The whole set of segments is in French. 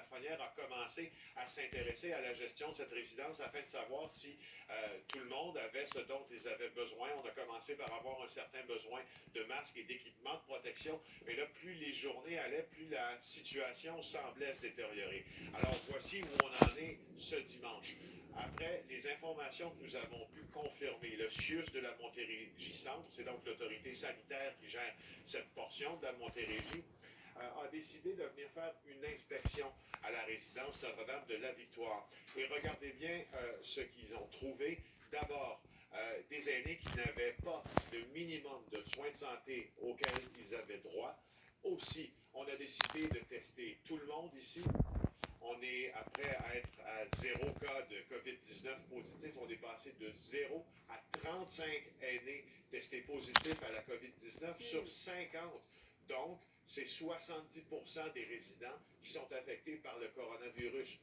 Lafrenière a commencé à s'intéresser à la gestion de cette résidence afin de savoir si tout le monde avait ce dont ils avaient besoin. On a commencé par avoir un certain besoin de masques et d'équipements de protection. Mais là, plus les journées allaient, plus la situation semblait se détériorer. Alors, voici où on en est ce dimanche. Après les informations que nous avons pu confirmer, le CIUS de la Montérégie-Centre, c'est donc l'autorité sanitaire qui gère cette portion de la Montérégie, a décidé de venir faire une inspection à la résidence Notre-Dame de la Victoire. Et regardez bien ce qu'ils ont trouvé. D'abord, des aînés qui n'avaient pas le minimum de soins de santé auxquels ils avaient droit. Aussi, on a décidé de tester tout le monde ici. On est après à être à 0 cas de COVID-19 positif. On est passé de 0 à 35 aînés testés positifs à la COVID-19 sur 50. Donc, c'est 70% des résidents qui sont affectés par le coronavirus.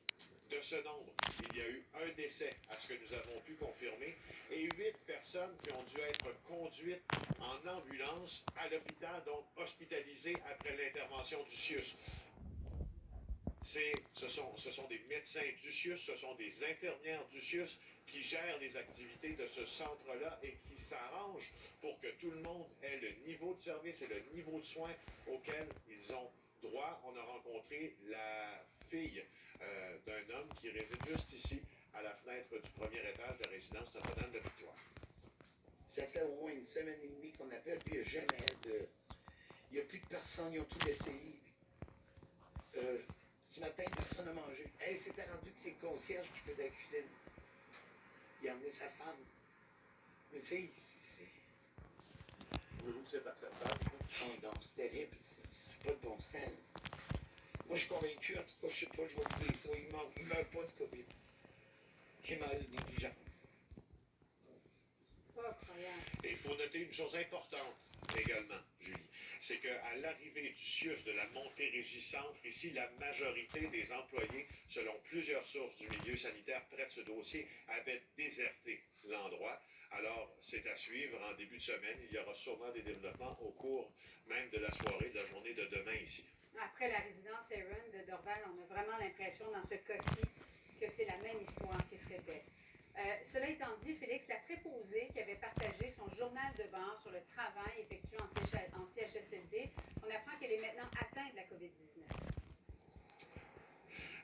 De ce nombre, il y a eu un décès à ce que nous avons pu confirmer et 8 personnes qui ont dû être conduites en ambulance à l'hôpital, donc hospitalisées après l'intervention du CIUS. Ce sont des médecins du CIUS, ce sont des infirmières du CIUS qui gèrent les activités de ce centre-là et qui s'arrangent pour que tout le monde ait le niveau de service et le niveau de soins auquel ils ont droit. On a rencontré la fille d'un homme qui réside juste ici, à la fenêtre du premier étage de la résidence Notre-Dame de Victoire. Ça fait au moins une semaine et demie qu'on appelle, puis il n'y a jamais de... Il n'y a plus de personnes, ils ont tout essayé. Ce matin, personne n'a mangé. Hey, c'était rendu que c'est le concierge qui faisait la cuisine. Il a emmené sa femme. Mais tu sais, c'est... Voulez-vous que c'est acceptable? Oh non, c'est terrible. C'est pas de bon sens. Moi, je suis convaincu, en tout cas, je sais pas, je vais vous dire ça. Il meurt pas de COVID. Il meurt de négligence. Et il faut noter une chose importante également, Julie, c'est qu'à l'arrivée du CIUS de la Montérégie-Centre, ici, la majorité des employés, selon plusieurs sources du milieu sanitaire près de ce dossier, avaient déserté l'endroit. Alors, c'est à suivre en début de semaine. Il y aura sûrement des développements au cours même de la soirée, de la journée de demain ici. Après la résidence Aaron de Dorval, on a vraiment l'impression dans ce cas-ci que c'est la même histoire qui se répète. Cela étant dit, Félix, la préposée qui avait partagé son journal de bord sur le travail effectué en CHSLD, on apprend qu'elle est maintenant atteinte de la COVID-19.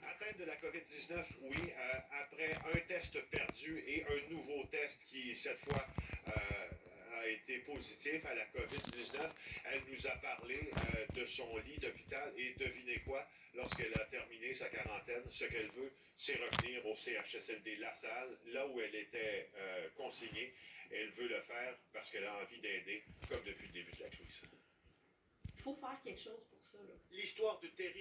Atteinte de la COVID-19, oui, après un test perdu et un nouveau test qui, cette fois, a été positif à la COVID-19. Elle nous a parlé de son lit d'hôpital et devinez quoi, lorsqu'elle a terminé sa quarantaine, ce qu'elle veut, c'est revenir au CHSLD La Salle, là où elle était consignée. Elle veut le faire parce qu'elle a envie d'aider, comme depuis le début de la crise. Il faut faire quelque chose pour ça, là. L'histoire de Terry